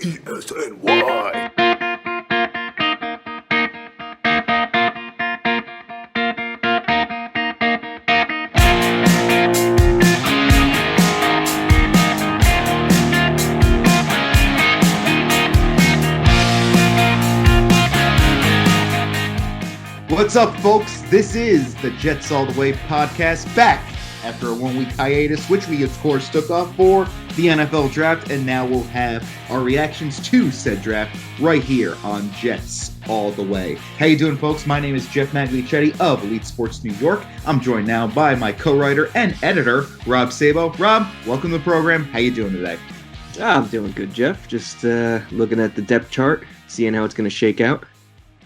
ESNY. What's up, folks? This is the Jets All the Way podcast, back after a 1-week hiatus, which we, of course, took off for the NFL draft, and now we'll have our reactions to said draft right here on Jets All the Way. How you doing, folks? My name is Jeff Maglicetti of Elite Sports New York. I'm joined now by my co-writer and editor, Rob Sabo. Rob, welcome to the program. How you doing today? I'm doing good, Jeff. Just looking at the depth chart, seeing how it's going to shake out.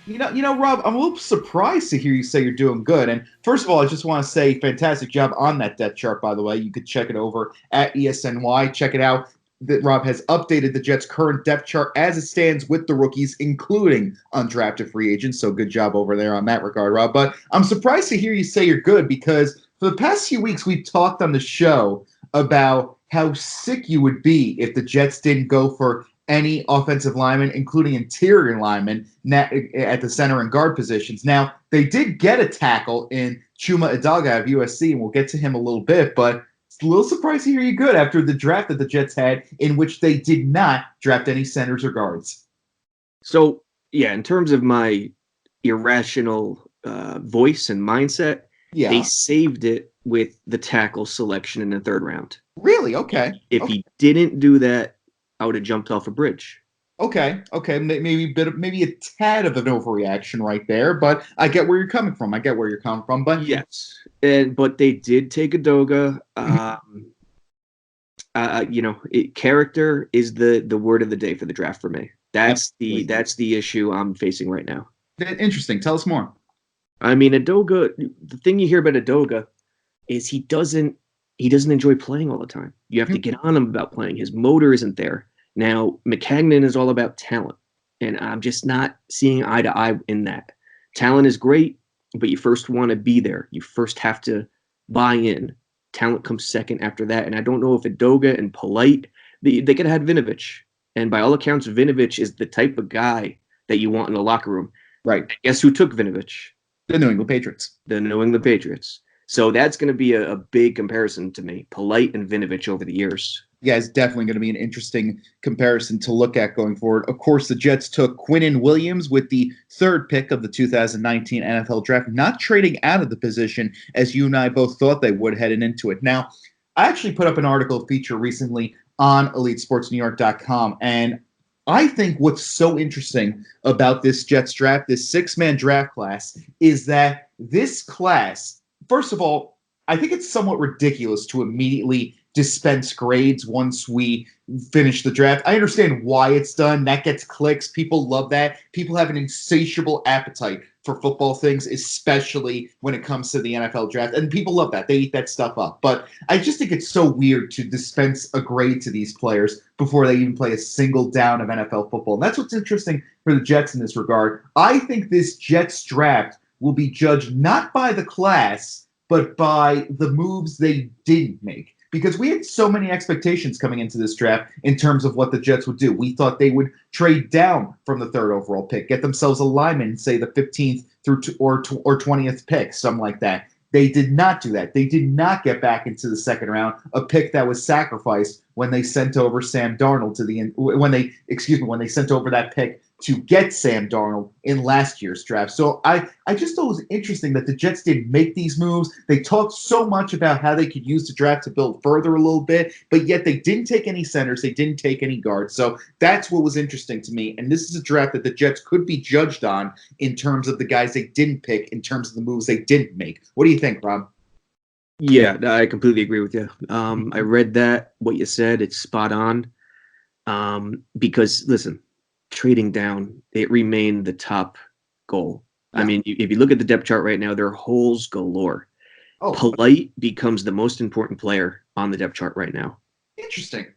You know, Rob, I'm a little surprised to hear you say you're doing good. And first of all, I just want to say fantastic job on that depth chart, by the way. You could check it over at ESNY. Check it out. That Rob has updated the Jets' current depth chart as it stands with the rookies, including undrafted free agents. So good job over there on that regard, Rob. But I'm surprised to hear you say you're good because for the past few weeks, we've talked on the show about how sick you would be if the Jets didn't go for any offensive linemen, including interior linemen, at the center and guard positions. Now, they did get a tackle in Chuma Edoga of USC, and we'll get to him a little bit, but it's a little surprised to hear you good after the draft that the Jets had, in which they did not draft any centers or guards. So, yeah, in terms of my irrational voice and mindset, they saved it with the tackle selection in the third round. Really? Okay. If he didn't do that, I would have jumped off a bridge. Okay. Maybe a tad of an overreaction right there, but I get where you're coming from. But yes, but they did take Edoga. Character is the word of the day for the draft for me. That's the issue I'm facing right now. Interesting. Tell us more. I mean, Edoga. The thing you hear about Edoga is he doesn't enjoy playing all the time. You have to get on him about playing. His motor isn't there. Now, McCagnon is all about talent, and I'm just not seeing eye to eye in that. Talent is great, but you first want to be there. You first have to buy in. Talent comes second after that, and I don't know if Edoga and Polite, they could have had Vinovich, and by all accounts, Vinovich is the type of guy that you want in the locker room. Right. And guess who took Vinovich? The New England Patriots. So that's going to be a big comparison to me, Polite and Vinovich over the years. Yeah, it's definitely going to be an interesting comparison to look at going forward. Of course, the Jets took Quinnen Williams with the third pick of the 2019 NFL draft, not trading out of the position as you and I both thought they would heading into it. Now, I actually put up an article feature recently on EliteSportsNewYork.com, and I think what's so interesting about this Jets draft, this six-man draft class, is that this class, first of all, I think it's somewhat ridiculous to immediately dispense grades once we finish the draft. I understand why it's done. That gets clicks. People love that. People have an insatiable appetite for football things, especially when it comes to the NFL draft. And people love that. They eat that stuff up. But I just think it's so weird to dispense a grade to these players before they even play a single down of NFL football. And that's what's interesting for the Jets in this regard. I think this Jets draft will be judged not by the class, but by the moves they didn't make. Because we had so many expectations coming into this draft in terms of what the Jets would do. We thought they would trade down from the third overall pick, get themselves a lineman, say the 15th through or 20th pick, something like that. They did not do that. They did not get back into the second round, a pick that was sacrificed when they sent over Sam Darnold when they sent over that pick to get Sam Darnold in last year's draft. So I just thought it was interesting that the Jets didn't make these moves. They talked so much about how they could use the draft to build further a little bit, but yet they didn't take any centers. They didn't take any guards. So that's what was interesting to me. And this is a draft that the Jets could be judged on in terms of the guys they didn't pick, in terms of the moves they didn't make. What do you think, Rob? Yeah, I completely agree with you. I read that, what you said, it's spot on. Because, listen, trading down, it remained the top goal. Yeah. I mean, if you look at the depth chart right now, there are holes galore. Polite becomes the most important player on the depth chart right now. Interesting.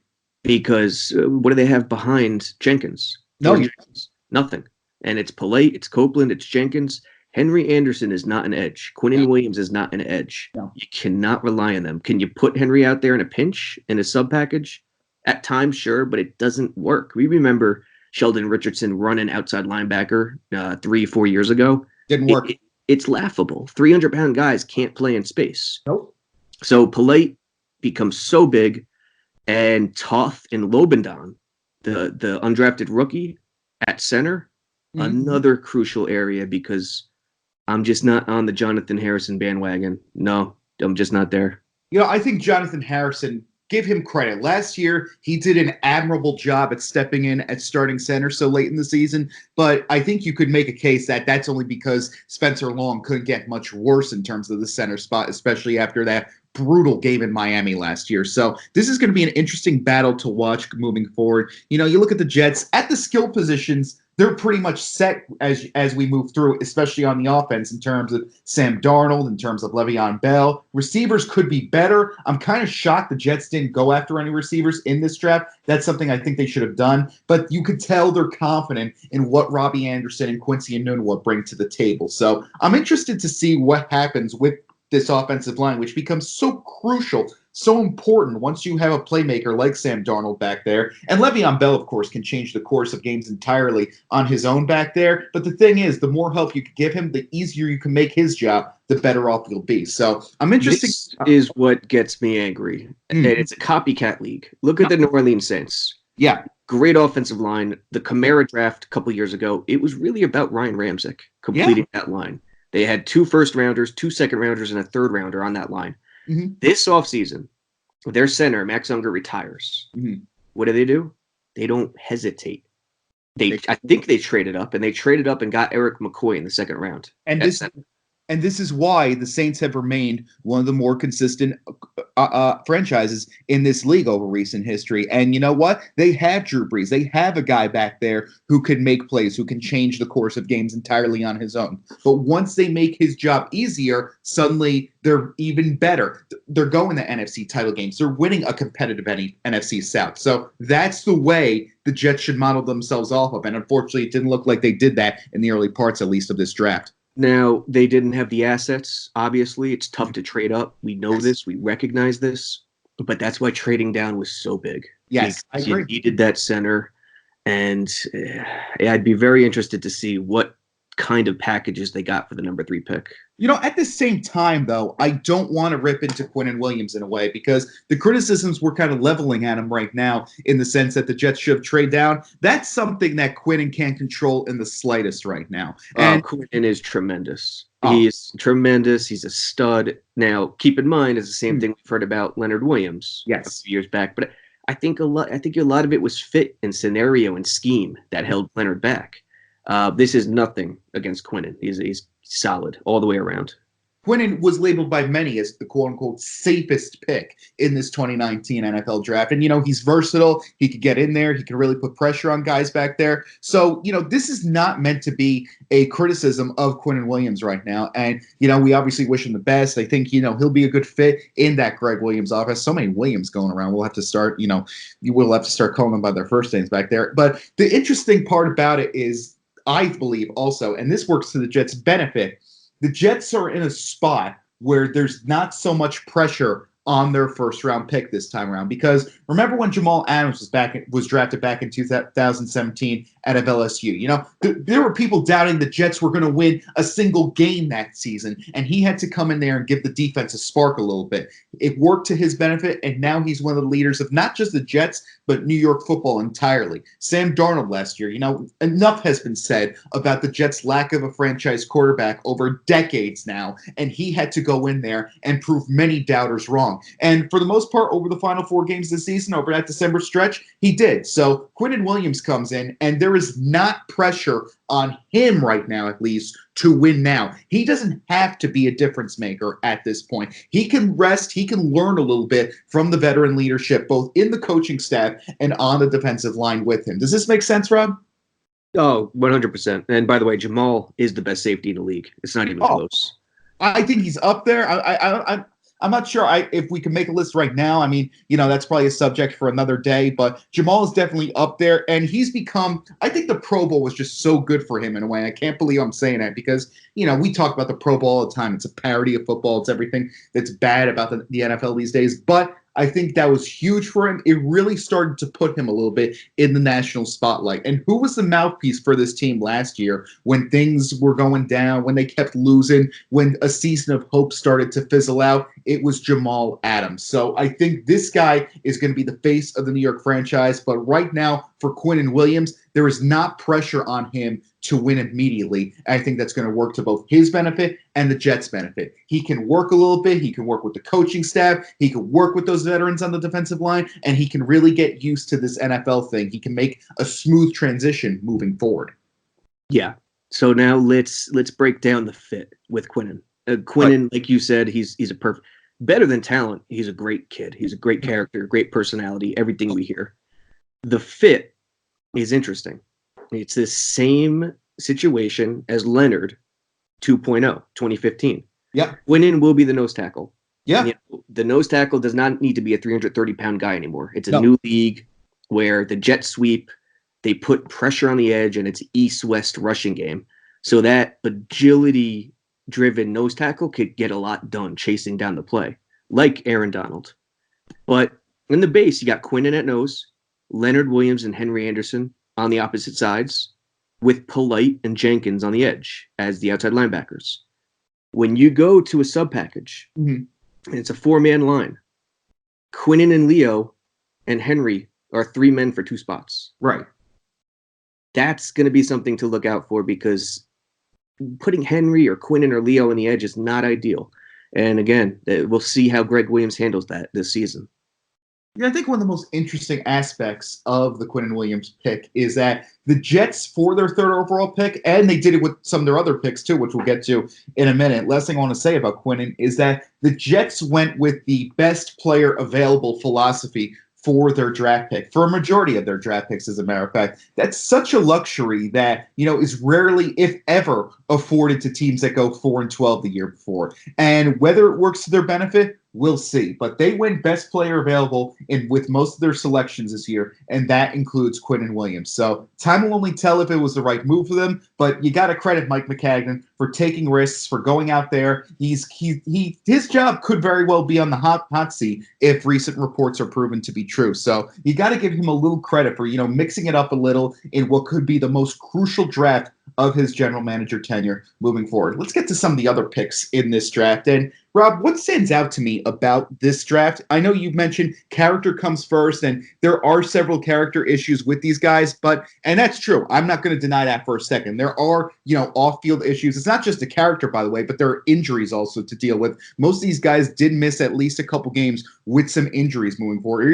Because what do they have behind Jenkins? Nothing. And it's Polite, it's Copeland, it's Jenkins. Henry Anderson is not an edge. Quinnen Williams is not an edge. No. You cannot rely on them. Can you put Henry out there in a pinch in a sub package? At times, sure, but it doesn't work. We remember Sheldon Richardson running outside linebacker 3-4 years ago. Didn't work. It's laughable. 300-pound guys can't play in space. Nope. So Polite becomes so big, and Toth and Lobendon, the undrafted rookie at center, another crucial area, because I'm just not on the Jonathan Harrison bandwagon. No, I'm just not there. I think Jonathan Harrison, give him credit. Last year, he did an admirable job at stepping in at starting center so late in the season, but I think you could make a case that that's only because Spencer Long couldn't get much worse in terms of the center spot, especially after that brutal game in Miami last year. So this is going to be an interesting battle to watch moving forward. You look at the Jets at the skill positions, they're pretty much set as we move through, especially on the offense in terms of Sam Darnold, in terms of Le'Veon Bell. Receivers could be better. I'm kind of shocked the Jets didn't go after any receivers in this draft. That's something I think they should have done. But you could tell they're confident in what Robbie Anderson and Quincy Enunwa bring to the table. So I'm interested to see what happens with this offensive line, which becomes so crucial, so important once you have a playmaker like Sam Darnold back there. And Le'Veon Bell, of course, can change the course of games entirely on his own back there. But the thing is, the more help you can give him, the easier you can make his job, the better off you'll be. So I'm interested. This is what gets me angry. And it's a copycat league. Look at the New Orleans Saints. Yeah. Great offensive line. The Kamara draft a couple years ago, it was really about Ryan Ramczyk completing that line. They had 2 first-rounders, 2 second-rounders, and a third-rounder on that line. This offseason, their center, Max Unger, retires. What do? They don't hesitate. I think they traded up, and got Eric McCoy in the second round. And this is why the Saints have remained one of the more consistent franchises in this league over recent history. And you know what? They have Drew Brees. They have a guy back there who can make plays, who can change the course of games entirely on his own. But once they make his job easier, suddenly they're even better. They're going to NFC title games. They're winning a competitive NFC South. So that's the way the Jets should model themselves off of. And unfortunately, it didn't look like they did that in the early parts, at least, of this draft. Now, they didn't have the assets, obviously. It's tough to trade up. We know this. We recognize this. But that's why trading down was so big. Yes, I agree. You needed that center. And I'd be very interested to see what kind of packages they got for the number 3 pick. At the same time, though, I don't want to rip into Quinnen Williams in a way, because the criticisms we're kind of leveling at him right now in the sense that the Jets should have traded down. That's something that Quinnen can't control in the slightest right now. And Quinnen is tremendous. He's tremendous. He's a stud. Now, keep in mind, it's the same thing we've heard about Leonard Williams a few years back. But I think a lot of it was fit and scenario and scheme that held Leonard back. This is nothing against Quinnen. He's solid all the way around. Quinnen was labeled by many as the quote-unquote safest pick in this 2019 NFL draft. And, he's versatile. He could get in there. He can really put pressure on guys back there. So, this is not meant to be a criticism of Quinnen Williams right now. And, we obviously wish him the best. I think, he'll be a good fit in that Greg Williams offense. So many Williams going around. We'll have to start, you will have to start calling them by their first names back there. But the interesting part about it is, I believe also, and this works to the Jets' benefit, the Jets are in a spot where there's not so much pressure on their first-round pick this time around. Because remember when Jamal Adams was drafted back in 2017 out of LSU? There were people doubting the Jets were going to win a single game that season, and he had to come in there and give the defense a spark a little bit. It worked to his benefit, and now he's one of the leaders of not just the Jets, but New York football entirely. Sam Darnold last year, enough has been said about the Jets' lack of a franchise quarterback over decades now, and he had to go in there and prove many doubters wrong. And for the most part, over the final 4 games this season, over that December stretch, he did. So Quinnen Williams comes in, and there is not pressure on him right now, at least, to win now. He doesn't have to be a difference maker at this point. He can rest. He can learn a little bit from the veteran leadership, both in the coaching staff and on the defensive line with him. Does this make sense, Rob? Oh, 100%. And by the way, Jamal is the best safety in the league. It's not even close. I think he's up there. I'm not sure if we can make a list right now. I mean, that's probably a subject for another day, but Jamal is definitely up there, and he's become, I think the Pro Bowl was just so good for him in a way. I can't believe I'm saying that because, we talk about the Pro Bowl all the time. It's a parody of football. It's everything that's bad about the NFL these days, but I think that was huge for him. It really started to put him a little bit in the national spotlight. And who was the mouthpiece for this team last year when things were going down, when they kept losing, when a season of hope started to fizzle out? It was Jamal Adams. So I think this guy is going to be the face of the New York franchise. But right now, for Quinnen Williams, there is not pressure on him to win immediately. I think that's going to work to both his benefit and the Jets' benefit. He can work a little bit. He can work with the coaching staff. He can work with those veterans on the defensive line, and he can really get used to this NFL thing. He can make a smooth transition moving forward. Yeah. So now let's break down the fit with Quinnen. Quinnen, like you said, he's a perfect, better than talent. He's a great kid. He's a great character, great personality, everything we hear. The fit is interesting. It's the same situation as Leonard 2.0, 2015. Yeah. Quinnen will be the nose tackle. Yeah. And, the nose tackle does not need to be a 330-pound guy anymore. It's a new league where the jet sweep, they put pressure on the edge, and it's east-west rushing game. So that agility-driven nose tackle could get a lot done chasing down the play, like Aaron Donald. But in the base, you got Quinnen at nose, Leonard Williams and Henry Anderson on the opposite sides, with Polite and Jenkins on the edge as the outside linebackers. When you go to a sub package, and it's a 4-man line, Quinnen and Leo and Henry are 3 men for 2 spots. Right. That's going to be something to look out for, because putting Henry or Quinnen or Leo on the edge is not ideal. And again, we'll see how Greg Williams handles that this season. Yeah, I think one of the most interesting aspects of the Quinnen Williams pick is that the Jets, for their 3rd overall pick, and they did it with some of their other picks too, which we'll get to in a minute. Last thing I want to say about Quinnen is that the Jets went with the best player available philosophy for their draft pick, for a majority of their draft picks, as a matter of fact. That's such a luxury that, is rarely, if ever, afforded to teams that go 4-12 the year before. And whether it works to their benefit, we'll see. But they went best player available with most of their selections this year, and that includes Quinnen Williams. So time will only tell if it was the right move for them, but you got to credit Mike Maccagnan for taking risks, for going out there. His job could very well be on the hot seat if recent reports are proven to be true. So you got to give him a little credit for, mixing it up a little in what could be the most crucial draft of his general manager tenure moving forward. Let's get to some of the other picks in this draft. And Rob, what stands out to me about this draft? I know you've mentioned character comes first, and there are several character issues with these guys, and that's true. I'm not going to deny that for a second. There are, off-field issues. It's not just the character, by the way, but there are injuries also to deal with. Most of these guys did miss at least a couple games with some injuries moving forward,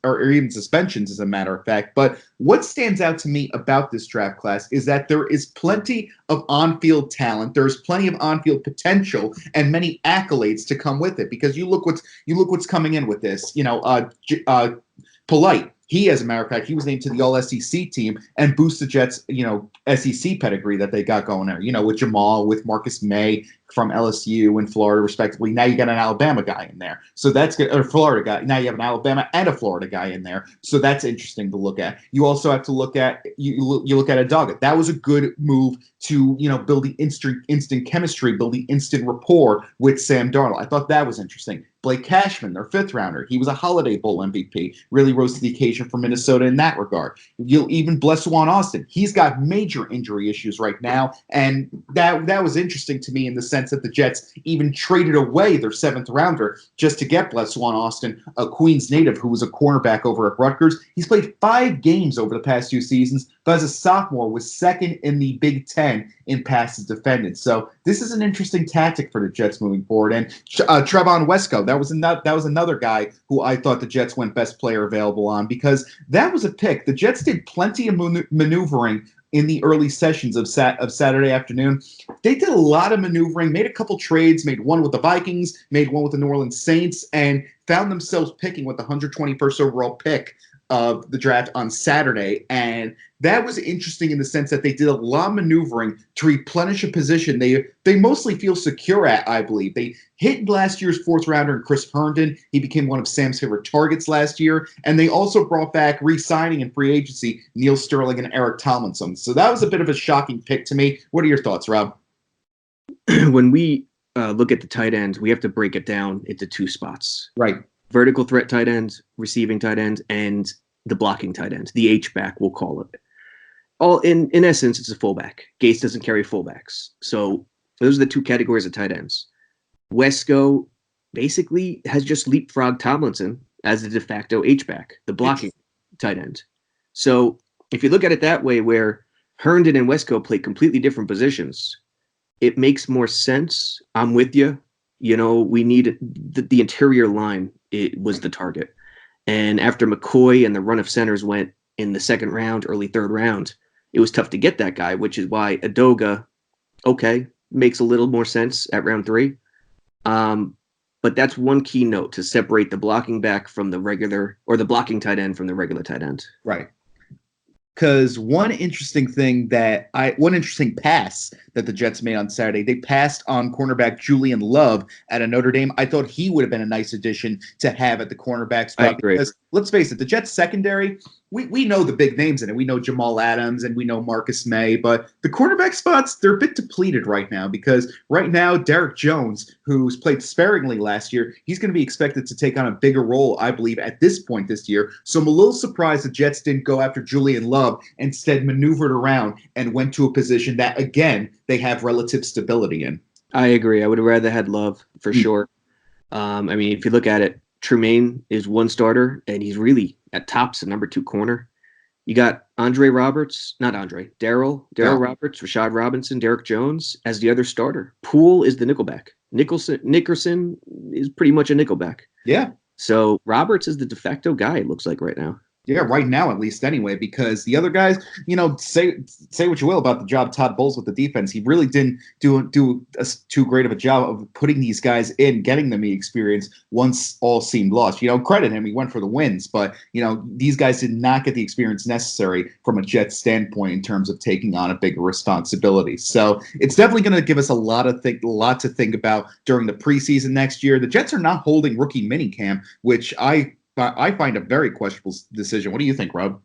or even suspensions, as a matter of fact. But what stands out to me about this draft class is that there is plenty of on-field talent. There's plenty of on-field potential and many accolades to come with it, because you look what's coming in with this. Polite. He, as a matter of fact, he was named to the All-SEC team and boosts the Jets, SEC pedigree that they got going there. With Jamal, with Marcus May from LSU and Florida, respectively. Now you got an Alabama guy in there, so that's good. Or Florida guy. Now you have an Alabama and a Florida guy in there, so that's interesting to look at. You also have to look at you look at Adoga. That was a good move to build the instant chemistry, build the instant rapport with Sam Darnold. I thought that was interesting. Blake Cashman, their 5th rounder, he was a Holiday Bowl MVP, really rose to the occasion for Minnesota in that regard. You'll even bless Juan Austin. He's got major injury issues right now, and that was interesting to me in the sense that the Jets even traded away their 7th rounder just to get Bless Juan Austin, a Queens native who was a cornerback over at Rutgers. He's played 5 games over the past 2 seasons, but as a sophomore was 2nd in the Big Ten in passes defended. So this is an interesting tactic for the Jets moving forward. And Trevon Wesco, that was another guy who I thought the Jets went best player available on, because that was a pick. The Jets did plenty of maneuvering in the early sessions of Saturday afternoon. They did a lot of maneuvering, made a couple trades, made one with the Vikings, made one with the New Orleans Saints, and found themselves picking with the 121st overall pick of the draft on Saturday. And that was interesting in the sense that they did a lot of maneuvering to replenish a position they mostly feel secure at, I believe. They hit last year's 4th rounder in Chris Herndon. He became one of Sam's favorite targets last year. And they also brought back, re-signing in free agency, Neil Sterling and Eric Tomlinson. So that was a bit of a shocking pick to me. What are your thoughts, Rob? When we look at the tight ends, we have to break it down into 2 spots. Right. vertical threat tight end, receiving tight end, and the blocking tight end, the H-back, we'll call it. All in essence, it's a fullback. Gase doesn't carry fullbacks. So those are the two categories of tight ends. Wesco basically has just leapfrogged Tomlinson as the de facto H-back, the blocking tight end. So if you look at it that way, where Herndon and Wesco play completely different positions, it makes more sense. I'm with you. You know, we need the interior line. It was the target. And after McCoy and the run of centers went in the second round, early third round, it was tough to get that guy, which is why Adoga, okay, makes a little more sense at round 3. But that's one key note to separate the blocking back from the regular, or the blocking tight end from the regular tight end. Right. Because one interesting pass that the Jets made on Saturday, they passed on cornerback Julian Love at a Notre Dame. I thought he would have been a nice addition to have at the cornerback spot. I agree. Because let's face it, the Jets secondary, we know the big names in it. We know Jamal Adams and we know Marcus May, but the cornerback spots, they're a bit depleted right now, because right now Derek Jones, who's played sparingly last year, he's going to be expected to take on a bigger role, I believe, at this point this year. So I'm a little surprised the Jets didn't go after Julian Love, instead maneuvered around and went to a position that, again, they have relative stability in. I agree. I would have rather had Love for sure. I mean, if you look at it, Tremaine is one starter, and he's really at tops the number 2 corner. You got Darryl Roberts, Rashad Robinson, Derek Jones as the other starter. Poole is the nickelback. Nickerson is pretty much a nickelback. Yeah. So Roberts is the de facto guy, it looks like right now. Yeah, right now at least anyway, because the other guys, you know, say what you will about the job Todd Bowles with the defense. He really didn't do too great of a job of putting these guys in, getting them the experience once all seemed lost. You know, credit him, he went for the wins, but, you know, these guys did not get the experience necessary from a Jets standpoint in terms of taking on a bigger responsibility. So it's definitely going to give us a lot to think about during the preseason next year. The Jets are not holding rookie minicamp, which I find a very questionable decision. What do you think, Rob?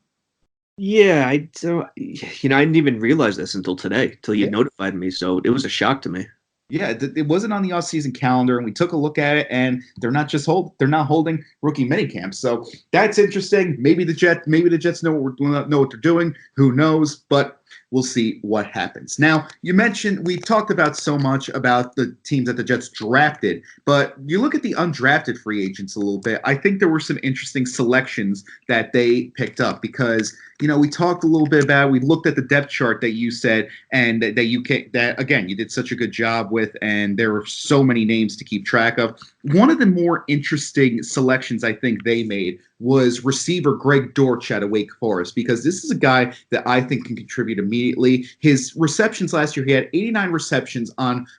Yeah, I didn't even realize this until today, till you notified me. So it was a shock to me. Yeah, it wasn't on the off-season calendar, and we took a look at it, and they're not holding rookie minicamp. So that's interesting. Maybe the Jets know what they're doing. Who knows? But we'll see what happens. Now, we talked about so much about the teams that the Jets drafted, but you look at the undrafted free agents a little bit. I think there were some interesting selections that they picked up, because, you know, we talked a little bit about, we looked at the depth chart that you said, and that again, you did such a good job with, and there were so many names to keep track of. One of the more interesting selections I think they made was receiver Greg Dortch out of Wake Forest, because this is a guy that I think can contribute immediately. His receptions last year, he had 89 receptions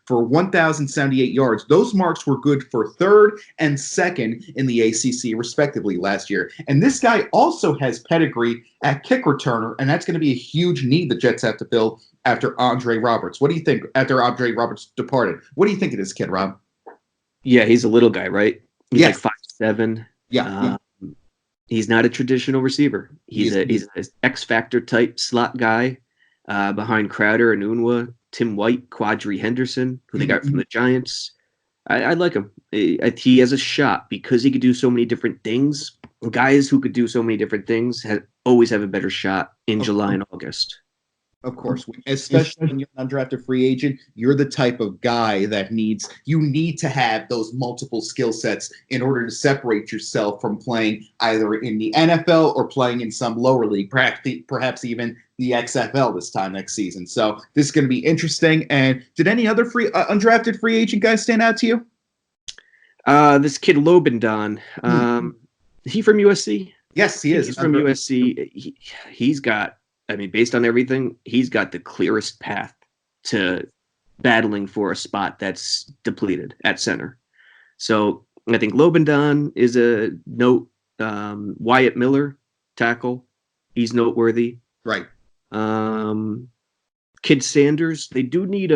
for 1,078 yards. Those marks were good for 3rd and 2nd in the ACC, respectively, last year. And this guy also has pedigree at kick returner, and that's going to be a huge need the Jets have to fill after Andre Roberts. What do you think after Andre Roberts departed? What do you think of this kid, Rob? Yeah, he's a little guy, right? He's like 5'7". Yeah. He's not a traditional receiver. He's an X-Factor type slot guy behind Crowder and Unwa, Tim White, Quadri Henderson, who they got from the Giants. I like him. He has a shot because he could do so many different things. Guys who could do so many different things always have a better shot in July and August. Of course, especially when you're an undrafted free agent, you're the type of guy that you need to have those multiple skill sets in order to separate yourself from playing either in the NFL or playing in some lower league, perhaps even the XFL this time next season. So this is going to be interesting. And did any other undrafted free agent guys stand out to you? This kid Lobendon, is he from USC? Yes, he is. He's from USC. He's got, I mean, based on everything, he's got the clearest path to battling for a spot that's depleted at center. So I think Lobendon is a note. Wyatt Miller, tackle, he's noteworthy. Right. Kid Sanders, they do need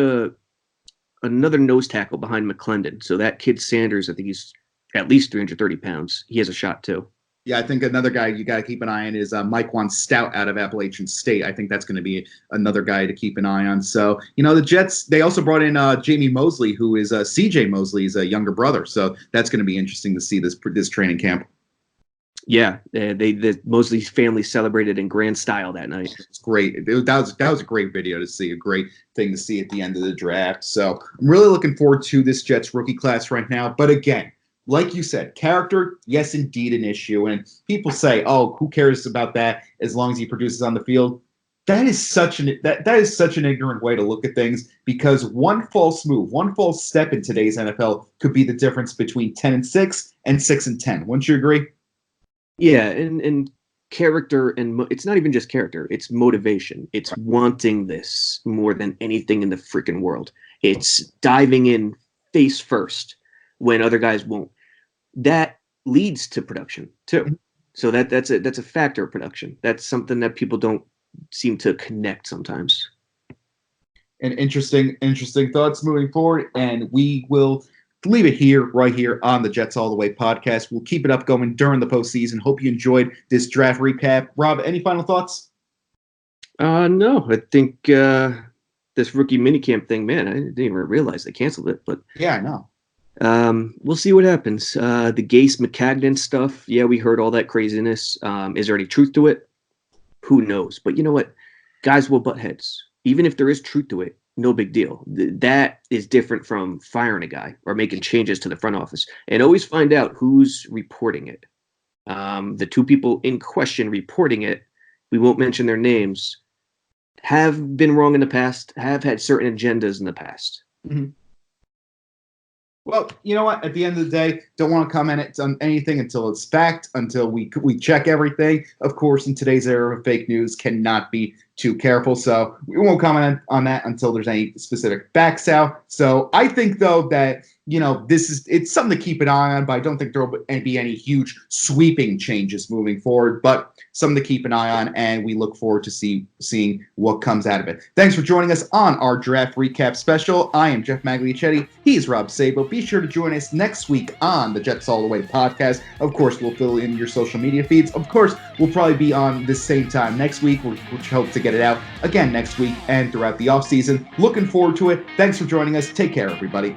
another nose tackle behind McClendon. So that kid Sanders, I think he's at least 330 pounds. He has a shot too. Yeah, I think another guy you got to keep an eye on is Mike Stout out of Appalachian State. I think that's going to be another guy to keep an eye on. So, the Jets, they also brought in Jamie Mosley, who is C.J. Mosley's younger brother. So that's going to be interesting to see this training camp. Yeah, the Mosley family celebrated in grand style that night. It's great. That was a great video to see, a great thing to see at the end of the draft. So I'm really looking forward to this Jets rookie class right now. But again, like you said, character, yes, indeed, an issue. And people say, "Oh, who cares about that? As long as he produces on the field." That is such an ignorant way to look at things, because one false move, one false step in today's NFL could be the difference between 10-6 and 6-10. Wouldn't you agree? Yeah, and character, and it's not even just character; it's motivation. It's wanting this more than anything in the freaking world. It's diving in face first when other guys won't. That leads to production too. So that's a factor of production. That's something that people don't seem to connect sometimes. And interesting thoughts moving forward, and we will leave it right here on the Jets All the Way podcast. We'll keep it up going during the postseason. Hope you enjoyed this draft recap. Rob, any final thoughts? No, I think this rookie minicamp thing, man, I didn't even realize they canceled it. But yeah, I know. We'll see what happens. The Gase McCagnon stuff. Yeah, we heard all that craziness. Is there any truth to it? Who knows? But you know what? Guys will butt heads. Even if there is truth to it, no big deal. That is different from firing a guy or making changes to the front office. And always find out who's reporting it. The two people in question reporting it, we won't mention their names, have been wrong in the past, have had certain agendas in the past. Mm-hmm. Well, you know what? At the end of the day, don't want to comment on anything until it's fact, until we check everything. Of course, in today's era of fake news, cannot be too careful. So we won't comment on that until there's any specific facts out. So I think, though, that, it's something to keep an eye on, but I don't think there will be any huge sweeping changes moving forward, but something to keep an eye on, and we look forward to seeing what comes out of it. Thanks for joining us on our draft recap special. I am Jeff Magliacetti. He's Rob Sabo. Be sure to join us next week on the Jets All the Way podcast. Of course, we'll fill in your social media feeds. Of course, we'll probably be on the same time next week, which hope to get it out again next week and throughout the offseason. Looking forward to it. Thanks for joining us. Take care, everybody.